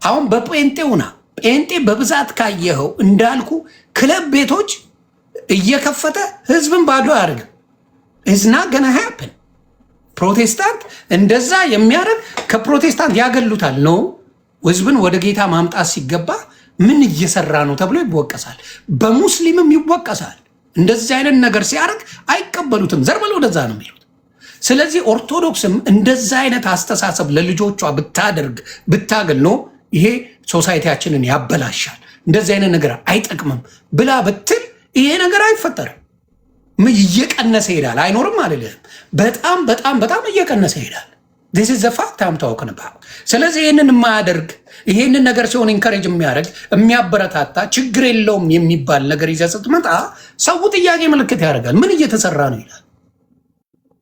አሁን በጴንጤውና ጴንጤ በብዛት ካየኸው እንዳልኩ ክለብ ቤቶች እየከፈተ ህዝብን ባዶ አያደርግም። ኢዝና ገና ሃፕን። ፕሮቴስታንት እንደዛ የሚያደርግ ከፕሮቴስታንት ያገሉታል ነው። ህዝብን ወደ ጌታ ማምጣት ሲገባ ምን እየሰራ ነው ተብሎ ይወቀሳል። በሙስሊምም ይወቀሳል። እንደዚህ አይነት ነገር ሲያደርግ አይቀበሉትም። ዘርበል ወደዛ ነው የሚሉት። ስለዚህ ኦርቶዶክስም እንደዛ አይነት አስተሳሰብ ለልጆቿ ብታገል ነው ይሄ ሶሳይቲያችንን ያበላሻል፣ እንደዚህ አይነት ነገር አይጠቅምም ብላ ብትል ይሄ ነገር አይፈጠርም። እየቀነሰ ይሄዳል። አይኖርም አልልህም። በጣም በጣም በጣም እየቀነሰ ይሄዳል። this is the fact I'm talking about። ስለዚህ ይህንን የማያደርግ ይህንን ነገር ሲሆን ኢንከሬጅ የሚያደርግ የሚያበረታታ ችግር የለውም የሚባል ነገር ይዘህ ስትመጣ ሰው ጥያቄ ምልክት ያደርጋል። ምን እየተሰራ ነው ይላል።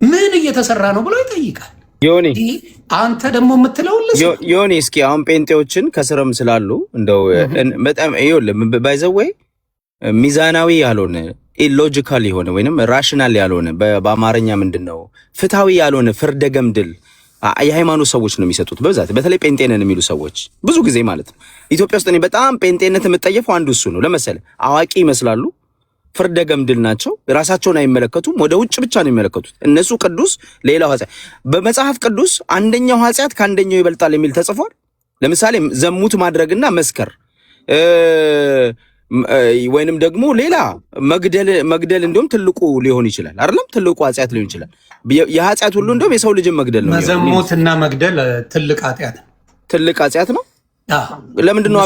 ምን እየተሰራ ነው ብሎ ይጠይቃል። ዮኒ አንተ ደግሞ የምትለው ዮኒ እስኪ አሁን ጴንጤዎችን ከስርም ስላሉ እንደው በጣም ይኸውልህ ባይዘወይ ሚዛናዊ ያልሆነ ኢሎጂካል የሆነ ወይንም ራሽናል ያልሆነ በአማርኛ ምንድነው ፍትሃዊ ያልሆነ ፍርደ ገምድል የሃይማኖት ሰዎች ነው የሚሰጡት በብዛት በተለይ ጴንጤነን የሚሉ ሰዎች ብዙ ጊዜ ማለት ነው። ኢትዮጵያ ውስጥ እኔ በጣም ጴንጤነት የምጠየፈው አንዱ እሱ ነው። ለምሳሌ አዋቂ ይመስላሉ፣ ፍርደ ገምድል ናቸው፣ ራሳቸውን አይመለከቱም፣ ወደ ውጭ ብቻ ነው የሚመለከቱት። እነሱ ቅዱስ ሌላው ኃጢአት። በመጽሐፍ ቅዱስ አንደኛው ኃጢአት ከአንደኛው ይበልጣል የሚል ተጽፏል። ለምሳሌ ዘሙት ማድረግና መስከር ወይንም ደግሞ ሌላ መግደል እንደውም ትልቁ ሊሆን ይችላል አይደለም? ትልቁ ኃጢአት ሊሆን ይችላል። የኃጢአት ሁሉ እንደውም የሰው ልጅን መግደል ነው። መዘሙትና መግደል ትልቅ ኃጢአት ነው። ትልቅ ኃጢአት ነው። ለምንድነው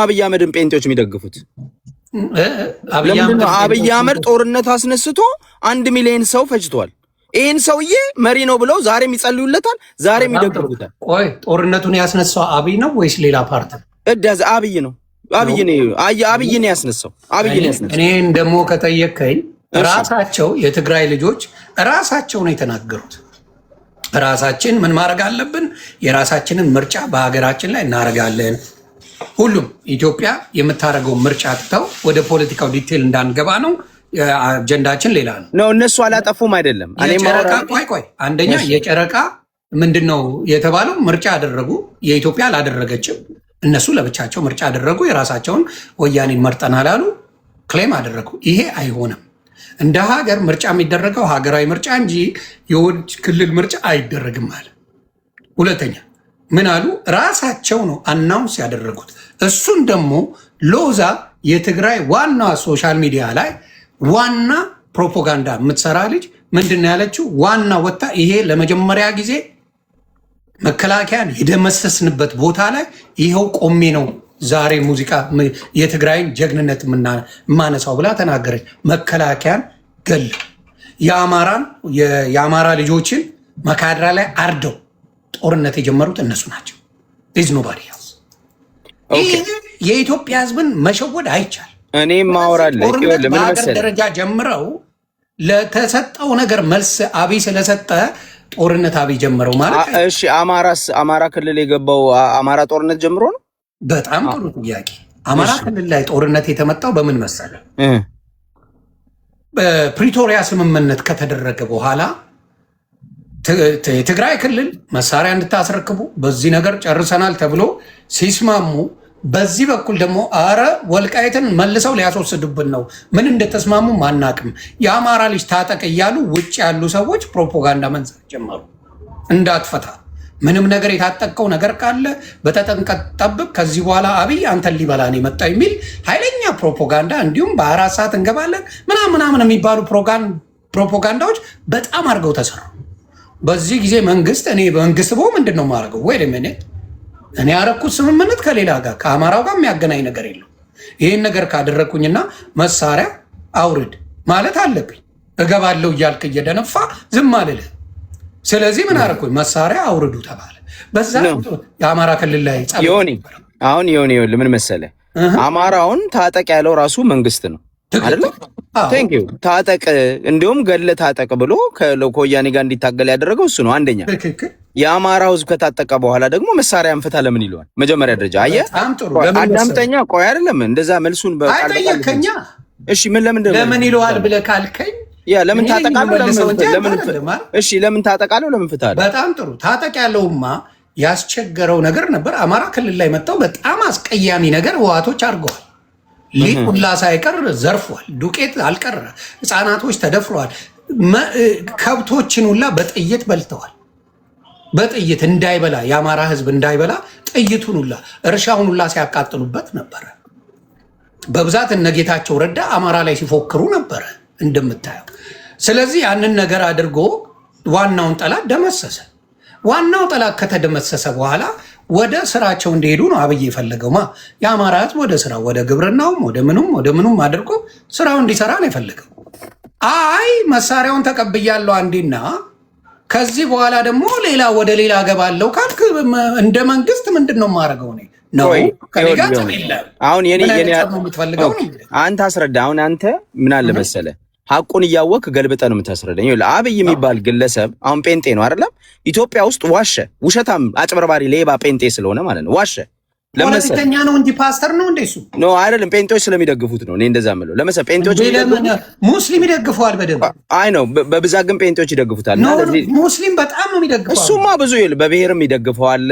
አብይ አህመድን ጴንጤዎች የሚደግፉት? ለምንድነው አብይ አህመድ ጦርነት አስነስቶ 1 ሚሊዮን ሰው ፈጅቷል። ይህን ሰውዬ መሪ ነው ብለው ዛሬም ይጸልዩለታል፣ ዛሬም ይደግፉታል። ቆይ ጦርነቱን ያስነሳው አብይ ነው ወይስ ሌላ ፓርቲ? አብይ ነው። አብይን ያስነሳው አብይን ያስነሳው። እኔን ደግሞ ከጠየቀኝ ራሳቸው የትግራይ ልጆች ራሳቸው ነው የተናገሩት። ራሳችን ምን ማድረግ አለብን? የራሳችንን ምርጫ በሀገራችን ላይ እናደርጋለን። ሁሉም ኢትዮጵያ የምታደርገው ምርጫ ትተው ወደ ፖለቲካው ዲቴል እንዳንገባ ነው። አጀንዳችን ሌላ ነው። እነሱ አላጠፉም አይደለም። ቆይ አንደኛ የጨረቃ ምንድን ነው የተባለው? ምርጫ ያደረጉ የኢትዮጵያ አላደረገችም። እነሱ ለብቻቸው ምርጫ አደረጉ። የራሳቸውን ወያኔን መርጠናል አሉ፣ ክሌም አደረጉ። ይሄ አይሆንም። እንደ ሀገር ምርጫ የሚደረገው ሀገራዊ ምርጫ እንጂ የወድ ክልል ምርጫ አይደረግም አለ። ሁለተኛ ምን አሉ? ራሳቸው ነው አናውንስ ያደረጉት። እሱን ደግሞ ሎዛ የትግራይ ዋና ሶሻል ሚዲያ ላይ ዋና ፕሮፓጋንዳ የምትሰራ ልጅ ምንድን ነው ያለችው? ዋና ወጣ ይሄ ለመጀመሪያ ጊዜ መከላከያን የደመሰስንበት ቦታ ላይ ይኸው ቆሜ ነው ዛሬ ሙዚቃ የትግራይን ጀግንነት የማነሳው ብላ ተናገረች። መከላከያን ገል የአማራ ልጆችን መካድራ ላይ አርደው ጦርነት የጀመሩት እነሱ ናቸው። ኖባዲ የኢትዮጵያ ሕዝብን መሸወድ አይቻል። እኔ ማወራለ በሀገር ደረጃ ጀምረው ለተሰጠው ነገር መልስ አብይ ስለሰጠ ጦርነት አብይ ጀምረው ማለት። እሺ አማራ ክልል የገባው አማራ ጦርነት ጀምሮ ነው። በጣም ጥሩ ጥያቄ። አማራ ክልል ላይ ጦርነት የተመጣው በምን መሰለ? በፕሪቶሪያ ስምምነት ከተደረገ በኋላ የትግራይ ክልል መሳሪያ እንድታስረክቡ በዚህ ነገር ጨርሰናል ተብሎ ሲስማሙ፣ በዚህ በኩል ደግሞ አረ ወልቃይትን መልሰው ሊያስወስዱብን ነው፣ ምን እንደተስማሙ ማናቅም፣ የአማራ ልጅ ታጠቅ እያሉ ውጭ ያሉ ሰዎች ፕሮፓጋንዳ መንዛት ጀመሩ። እንዳትፈታ ምንም ነገር የታጠቀው ነገር ካለ በተጠንቀቅ ጠብቅ፣ ከዚህ በኋላ አብይ አንተን ሊበላን የመጣ የሚል ኃይለኛ ፕሮፓጋንዳ፣ እንዲሁም በ4 ሰዓት እንገባለን ምናምን የሚባሉ ፕሮፓጋንዳዎች በጣም አድርገው ተሰሩ። በዚህ ጊዜ መንግስት በ ምንድን ነው ማድረገው? ወይ እኔ ያረኩት ስምምነት ከሌላ ጋር ከአማራው ጋር የሚያገናኝ ነገር የለው። ይህን ነገር ካደረግኩኝና መሳሪያ አውርድ ማለት አለብኝ። እገባለሁ እያልክ እየደነፋ ዝም አልልህ። ስለዚህ ምን አደረኩኝ? መሳሪያ አውርዱ ተባለ። በዛ የአማራ ክልል ላይ አሁን ምን መሰለ፣ አማራውን ታጠቅ ያለው ራሱ መንግስት ነው አይደለም? ቴንክ ዩ ታጠቅ፣ እንዲሁም ገለ ታጠቅ ብሎ ከወያኔ ጋር እንዲታገል ያደረገው እሱ ነው። አንደኛ የአማራው ህዝብ ከታጠቀ በኋላ ደግሞ መሳሪያ እንፍታ ለምን ይለዋል? መጀመሪያ ደረጃ አየህ፣ አዳምጠኛ። ቆይ አይደለም እንደዛ መልሱን በቃልከኛ። እሺ ለምን ይለዋል ብለህ ካልከኝ ለምን ታጠቃለሁ? ለምን ፍታለሁ? በጣም ጥሩ። ታጠቅ ያለውማ ያስቸገረው ነገር ነበር። አማራ ክልል ላይ መጥተው በጣም አስቀያሚ ነገር ህወሓቶች አድርገዋል። ሊጥ ሁላ ሳይቀር ዘርፏል። ዱቄት አልቀረ፣ ህፃናቶች ተደፍረዋል። ከብቶችን ሁላ በጥይት በልተዋል። በጥይት እንዳይበላ የአማራ ህዝብ እንዳይበላ ጥይቱን ሁላ እርሻውን ሁላ ሲያቃጥሉበት ነበረ። በብዛት እነ ጌታቸው ረዳ አማራ ላይ ሲፎክሩ ነበረ እንደምታየው። ስለዚህ ያንን ነገር አድርጎ ዋናውን ጠላት ደመሰሰ። ዋናው ጠላት ከተደመሰሰ በኋላ ወደ ስራቸው እንዲሄዱ ነው አብይ የፈለገው። የአማራ ህዝብ ወደ ስራው ወደ ግብርናውም ወደ ምኑም አድርጎ ስራው እንዲሰራ ነው የፈለገው። አይ መሳሪያውን ተቀብያለሁ አንዴና ከዚህ በኋላ ደግሞ ወደ ሌላ ገባለው ካልክ እንደ መንግስት ምንድን ነው የማደርገው ነው? አሁን አንተ አስረዳ። አሁን አንተ ምን አለ መሰለህ ሐቁን እያወቅ ገልብጠህ ነው የምታስረዳኝ። አብይ የሚባል ግለሰብ አሁን ጴንጤ ነው አይደለም? ኢትዮጵያ ውስጥ ዋሸ። ውሸታም፣ አጭበርባሪ፣ ሌባ ጴንጤ ስለሆነ ማለት ነው ዋሸ። ፖለቲከኛ ነው እንጂ ፓስተር ነው እንዴ? እሱ ኖ አይደለም። ጴንጤዎች ስለሚደግፉት ነው እኔ እንደዛ የምለው። ለምሳሌ ጴንጤዎች ሙስሊም ይደግፈዋል በደንብ። አይ ነው በብዛት ግን ጴንጤዎች ይደግፉታል። ሙስሊም በጣም ነው የሚደግፈው። እሱማ ብዙ በብሔርም ይደግፈዋል።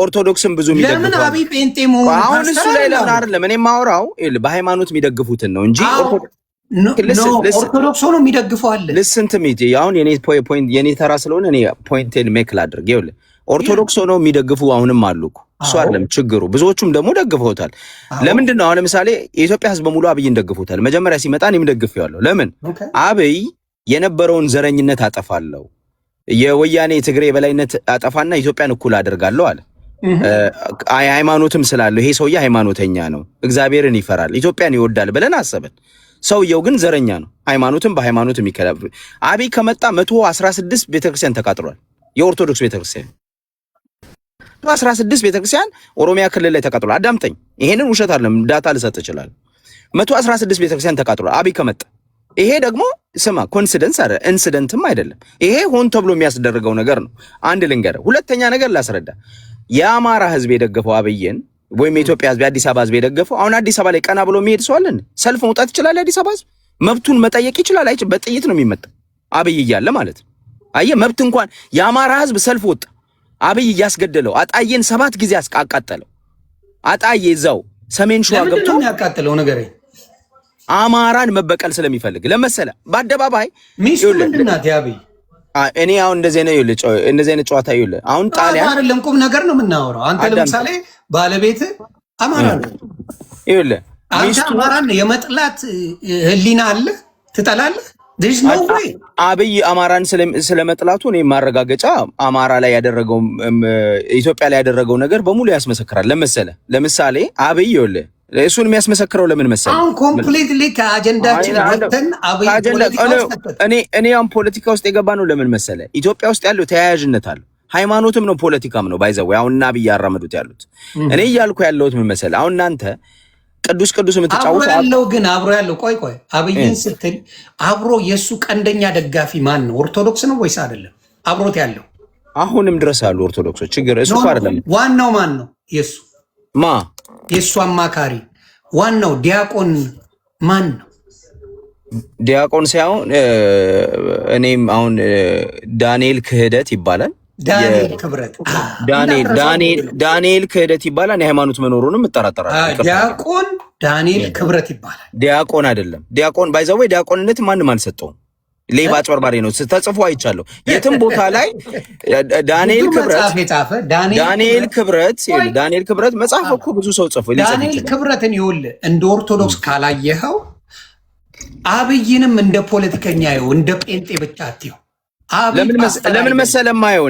ኦርቶዶክስም ብዙ የሚደግፈው። ለምን አብይ ጴንጤ መሆኑ አሁን እሱ ላይ ለምን አይደለም እኔ የማወራው በሃይማኖት የሚደግፉትን ነው እንጂ ኦርቶዶክስ ሆኖ የሚደግፈው አለ። ልስን ትሚት አሁን የኔ ተራ ስለሆነ እኔ ፖይንቴን ሜክ ላድርግ። ይኸውልህ ኦርቶዶክስ ሆኖ የሚደግፉ አሁንም አሉ እኮ እሱ አይደለም ችግሩ። ብዙዎቹም ደግሞ ደግፈውታል። ለምንድን ነው አሁን ለምሳሌ የኢትዮጵያ ሕዝብ በሙሉ አብይን ደግፎታል። መጀመሪያ ሲመጣ እኔም ደግፌዋለሁ። ለምን አብይ የነበረውን ዘረኝነት አጠፋለሁ፣ የወያኔ ትግሬ የበላይነት አጠፋና ኢትዮጵያን እኩል አደርጋለሁ አለ። ሃይማኖትም ስላለው ይሄ ሰውዬ ሃይማኖተኛ ነው፣ እግዚአብሔርን ይፈራል፣ ኢትዮጵያን ይወዳል ብለን አሰብን። ሰውየው ግን ዘረኛ ነው፣ ሃይማኖትም በሃይማኖት የሚከላብ። አብይ ከመጣ 116 ቤተክርስቲያን ተቃጥሏል። የኦርቶዶክስ ቤተክርስቲያን 116 ቤተክርስቲያን ኦሮሚያ ክልል ላይ ተቃጥሏል። አዳምጠኝ፣ ይሄንን ውሸት አይደለም፣ ዳታ ልሰጥ ይችላል። 116 ቤተክርስቲያን ተቃጥሏል አብይ ከመጣ። ይሄ ደግሞ ስማ ኮንሲደንስ አይደለም፣ ኢንሲደንትም አይደለም። ይሄ ሆን ተብሎ የሚያስደርገው ነገር ነው። አንድ ልንገርህ። ሁለተኛ ነገር ላስረዳ። የአማራ ህዝብ የደገፈው አብይን ወይም የኢትዮጵያ ህዝብ የአዲስ አበባ ህዝብ የደገፈው አሁን አዲስ አበባ ላይ ቀና ብሎ የሚሄድ ሰው አለን? ሰልፍ መውጣት ይችላል? የአዲስ አበባ ህዝብ መብቱን መጠየቅ ይችላል? አይ በጥይት ነው የሚመጣው አብይ እያለ ማለት ነው። አየህ መብት እንኳን የአማራ ህዝብ ሰልፍ ወጣ። አብይ እያስገደለው አጣዬን 7 ጊዜ አቃጠለው። አጣዬ እዛው ሰሜን ሸዋ ገብቶ ነው ያቃጠለው ነገር አማራን መበቀል ስለሚፈልግ ለመሰለ በአደባባይ ሚስቱ ምንድናት ያብይ? እኔ አሁን እንደዚህ አይነት ጨዋታ ይኸውልህ አሁን ጣሊያን አይደለም ቁም ነገር ነው የምናወራው። አንተ ለምሳሌ ባለቤት አማራ ነው ይኸውልህ አንተ አማራን የመጥላት ህሊና አለ? ትጠላለህ? አብይ አማራን ስለመጥላቱ እኔ ማረጋገጫ አማራ ላይ ያደረገው ኢትዮጵያ ላይ ያደረገው ነገር በሙሉ ያስመሰክራል። ለምሳሌ አብይ ይኸውልህ እሱን የሚያስመሰክረው ለምን መሰለህ? አሁን ኮምፕሊትሊ ከአጀንዳችን ወጥተን አብይ እኔ አሁን ፖለቲካ ውስጥ የገባ ነው ለምን መሰለህ? ኢትዮጵያ ውስጥ ያለው ተያያዥነት አለ። ሃይማኖትም ነው ፖለቲካም ነው። ባይዘው አሁን እና አብይ ያራመዱት ያሉት እኔ እያልኩ ያለሁት ምን መሰለህ? አሁን እናንተ ቅዱስ የምትጫወቱ አብሮ ያለው ቆይ አብይን ስትል አብሮ የሱ ቀንደኛ ደጋፊ ማን ነው? ኦርቶዶክስ ነው ወይስ አይደለም? አብሮት ያለው አሁንም ድረስ አሉ ኦርቶዶክሶች። ችግር እሱ አይደለም። ዋናው ማን ነው? የሱ አማካሪ ዋናው ዲያቆን ማን ነው? ዲያቆን ሳይሆን እኔም አሁን ዳንኤል ክህደት ይባላል። ዳንኤል ክህደት ይባላል። የሃይማኖት መኖሩንም እጠራጠራለሁ። ዲያቆን ዳንኤል ክብረት ይባላል። ዲያቆን አይደለም። ዲያቆን ባይዘው ዲያቆንነት ማንም አልሰጠውም። ሌባ አጭበርባሪ ነው። ተጽፎ አይቻለሁ የትም ቦታ ላይ ዳንኤል ክብረት መጽሐፍ እኮ ብዙ ሰው ጽፎ ዳንኤል ክብረትን ይኸውልህ እንደ ኦርቶዶክስ ካላየኸው አብይንም እንደ ፖለቲከኛ ይኸው እንደ ጴንጤ ብቻ አትየው። ለምን መሰለህ የማየው